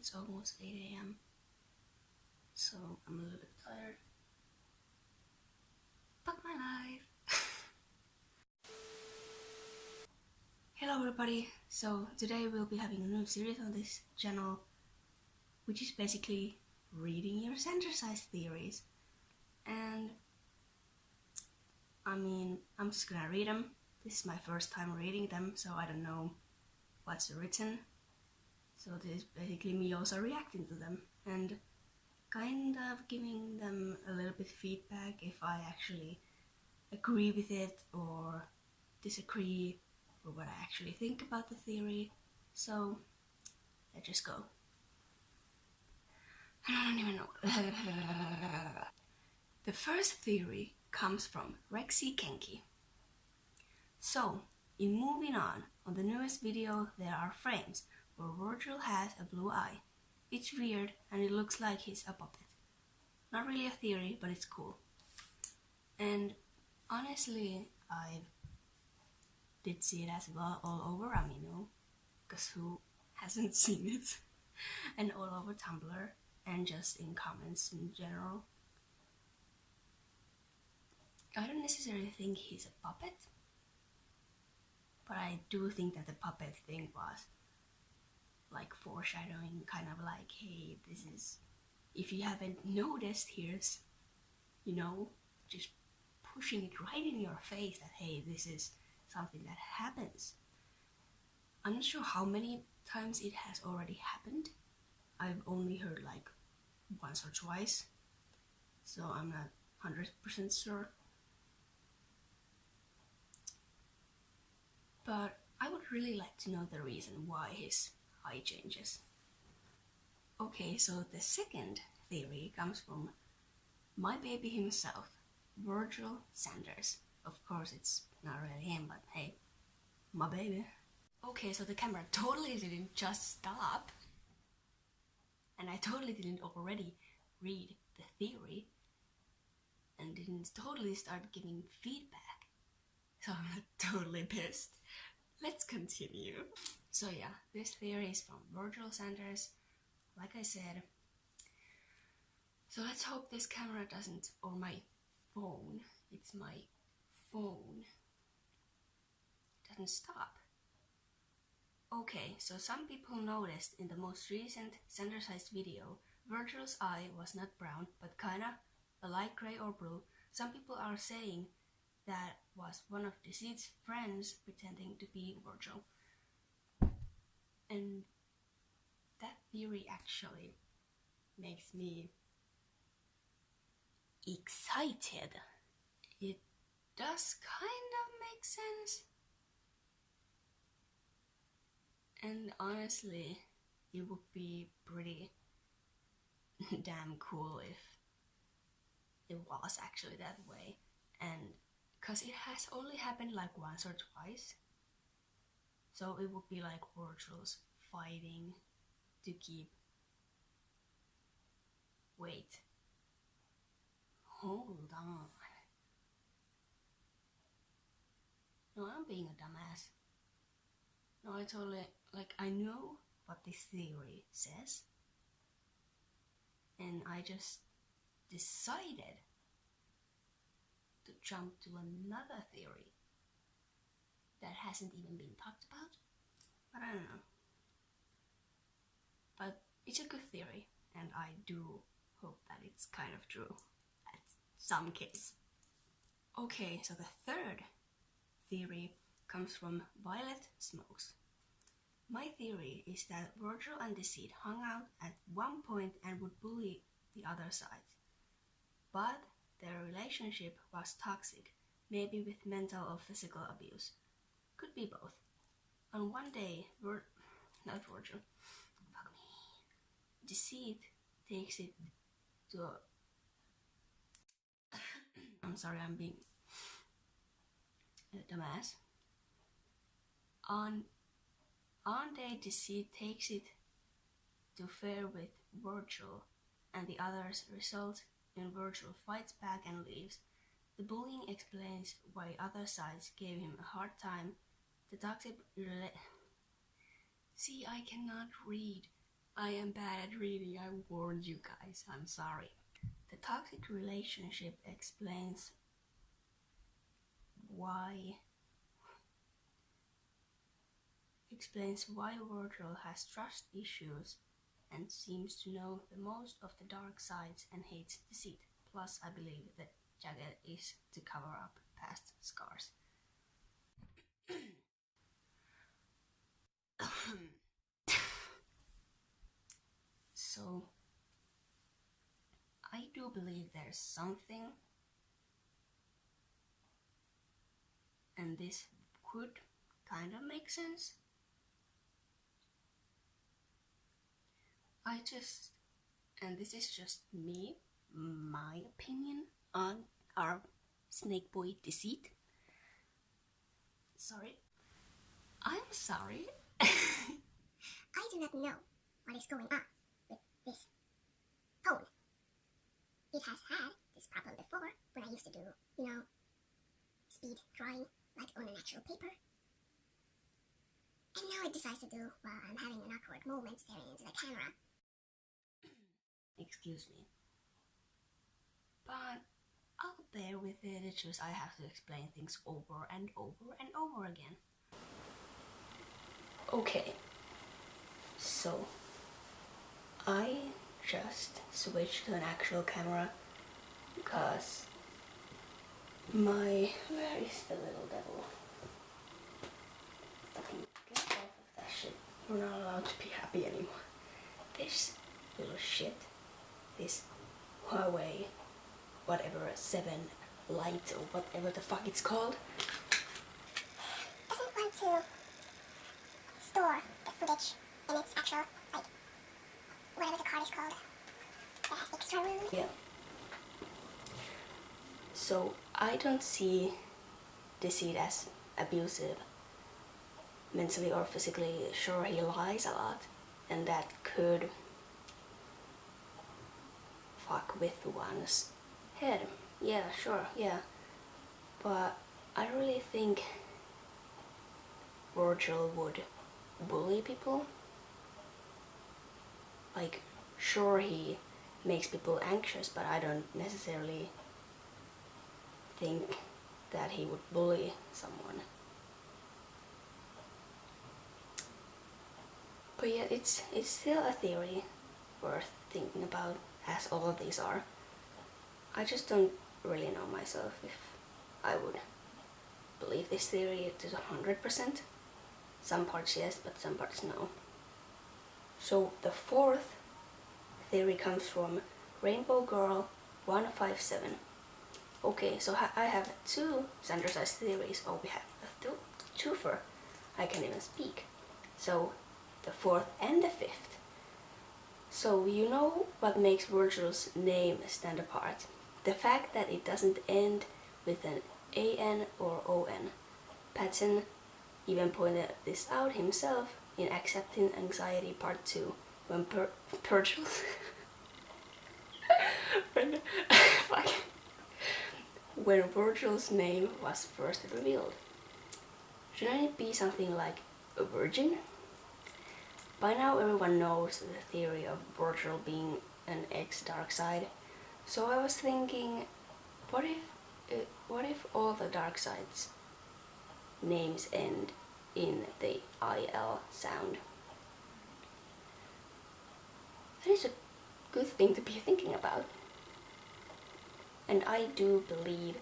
It's almost 8 a.m. so I'm a little bit tired. Fuck my life. Hello everybody, so today we'll be having a new series on this channel, which is basically reading your center size theories. And I mean, I'm just gonna read them. This is my first time reading them, so I don't know what's written. So this is basically me also reacting to them and kind of giving them a little bit feedback if I actually agree with it or disagree, or what I actually think about the theory. So let's just go. I don't even know. The first theory comes from Rexy Kenki. So, in moving on the newest video there are frames where Virgil has a blue eye. It's weird and it looks like he's a puppet. Not really a theory, but it's cool. And honestly, I did see it as well all over, I mean, no, because who hasn't seen it? And all over Tumblr and just in comments in general. I don't necessarily think he's a puppet, but I do think that the puppet thing was like foreshadowing, kind of like, hey, this is, if you haven't noticed, here's, you know, just pushing it right in your face that, hey, this is something that happens. I'm not sure how many times it has already happened. I've only heard like once or twice, so I'm not 100% sure. But I would really like to know the reason why his eye changes. Okay, so the second theory comes from my baby himself, Virgil Sanders. Of course, it's not really him, but hey, my baby. Okay, so the camera totally didn't just stop, and I totally didn't already read the theory, and didn't totally start giving feedback. So I'm totally pissed. Let's continue. So yeah, this theory is from Virgil Sanders, like I said. So let's hope this camera doesn't, or my phone, it's my phone, doesn't stop. Okay, so some people noticed in the most recent center-sized video, Virgil's eye was not brown, but kinda a light gray or blue. Some people are saying that was one of Deceit's friends pretending to be Virgil. And that theory actually makes me excited. It does kind of make sense. And honestly, it would be pretty damn cool if it was actually that way. And because it has only happened like once or twice, so it would be like Virgil's fighting to keep. Wait. Hold on. No, I'm being a dumbass. No, I totally, like, I know what this theory says, and I just decided to jump to another theory that hasn't even been talked about. But I don't know. But it's a good theory, and I do hope that it's kind of true at some case. Okay, so the third theory comes from Violet Smokes. My theory is that Virgil and Deceit hung out at one point and would bully the other side. But their relationship was toxic, maybe with mental or physical abuse. Could be both. On one day, Deceit takes it to a I'm sorry, I'm being a dumbass. On day, Deceit takes it to fair with Virgil, and the others result in Virgil fights back and leaves. The bullying explains why other sides gave him a hard time. The toxic See, I cannot read. I am bad at reading, I warned you guys, I'm sorry. The toxic relationship explains why Virgil has trust issues and seems to know the most of the dark sides and hates deceit. Plus, I believe that jacket is to cover up past scars. So, I do believe there's something, and this could kind of make sense. And this is just me, my opinion on our snake boy deceit. Sorry. I'm sorry. I do not know what is going on with this phone. It has had this problem before when I used to do, speed drawing like on an actual paper. And now it decides to do while I'm having an awkward moment staring into the camera. Excuse me. But I'll bear with it, it's just I have to explain things over and over and over again. Okay, so I just switched to an actual camera because where is the little devil? Fucking get off of that shit. We're not allowed to be happy anymore. This little shit, this Huawei, whatever, 7 Lite or whatever the fuck it's called, doesn't want to store the footage in its actual, whatever the card is called. That has extra room. Yeah. So I don't see deceit as abusive, mentally or physically. Sure, he lies a lot, and that could fuck with one's head. Yeah, sure, yeah. But I really think Virgil would bully people. Like, sure, he makes people anxious, but I don't necessarily think that he would bully someone. But yeah, it's still a theory worth thinking about, as all of these are. I just don't really know myself if I would believe this theory to 100%. Some parts yes, but some parts no. So the fourth theory comes from Rainbow Girl 157. Okay, so I have 2 standardized theories. Oh, we have a twofer. I can't even speak. So the 4th and the 5th. So you know what makes Virgil's name stand apart? The fact that it doesn't end with an AN or ON. Patton even pointed this out himself in Accepting Anxiety Part 2 when when Virgil's name was first revealed. Shouldn't it be something like a virgin? By now everyone knows the theory of Virgil being an ex-dark side, so I was thinking, what if all the dark sides names end in the IL sound? That is a good thing to be thinking about. And I do believe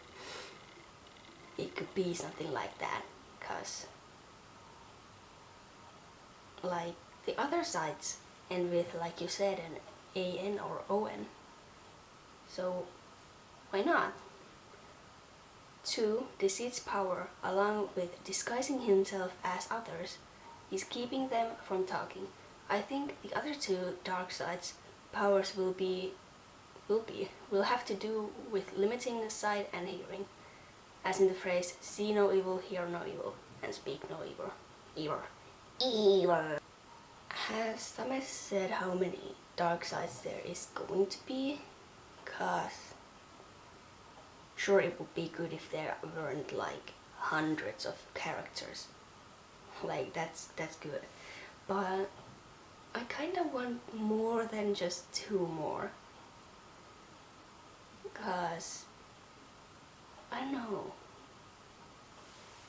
it could be something like that, cause like the other sides end with, like you said, an AN or ON. So why not? 2. Deceit's power, along with disguising himself as others, is keeping them from talking. I think the other 2 dark sides powers will have to do with limiting sight and hearing, as in the phrase "see no evil, hear no evil, and speak no evil." Evil. Has someone said how many dark sides there is going to be? Cause sure, it would be good if there weren't like hundreds of characters. Like that's good. But I kind of want more than just 2 more. Because, I don't know.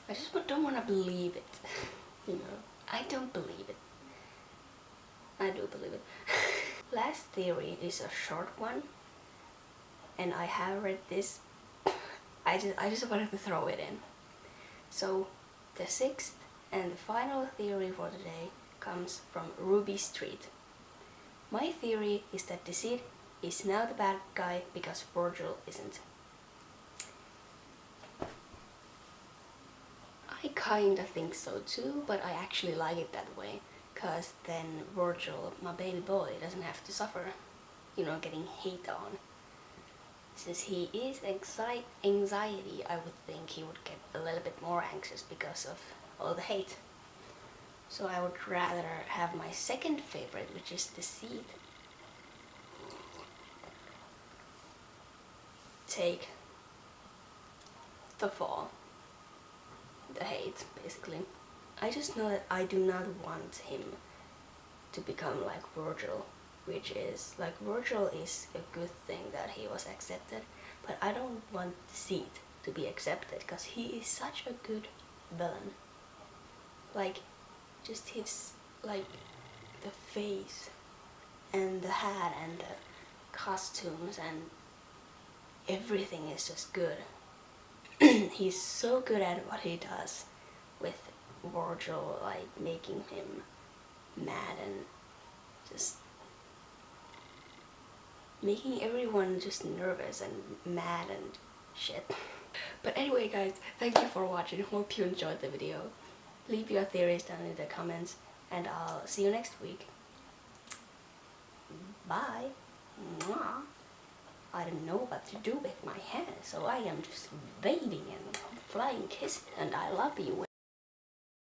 I just don't want to believe it. You know, I don't believe it. I do believe it. Last theory is a short one. And I have read this. I just wanted to throw it in. So, the 6th and the final theory for today comes from Ruby Street. My theory is that Deceit is now the bad guy because Virgil isn't. I kinda think so too, but I actually like it that way, cause then Virgil, my baby boy, doesn't have to suffer, you know, getting hate on. Since he is anxiety, I would think he would get a little bit more anxious because of all the hate. So I would rather have my second favorite, which is Deceit, take the fall. The hate, basically. I just know that I do not want him to become like Virgil, which is, like, Virgil is a good thing that he was accepted, but I don't want Deceit to be accepted, because he is such a good villain. Like, just his, like, the face, and the hat, and the costumes, and everything is just good. He's so good at what he does with Virgil, like making him mad and just making everyone just nervous and mad and shit. But anyway guys, thank you for watching. Hope you enjoyed the video. Leave your theories down in the comments and I'll see you next week. Bye. Mwah. I don't know what to do with my hands, so I am just waving and flying kisses, and I love you.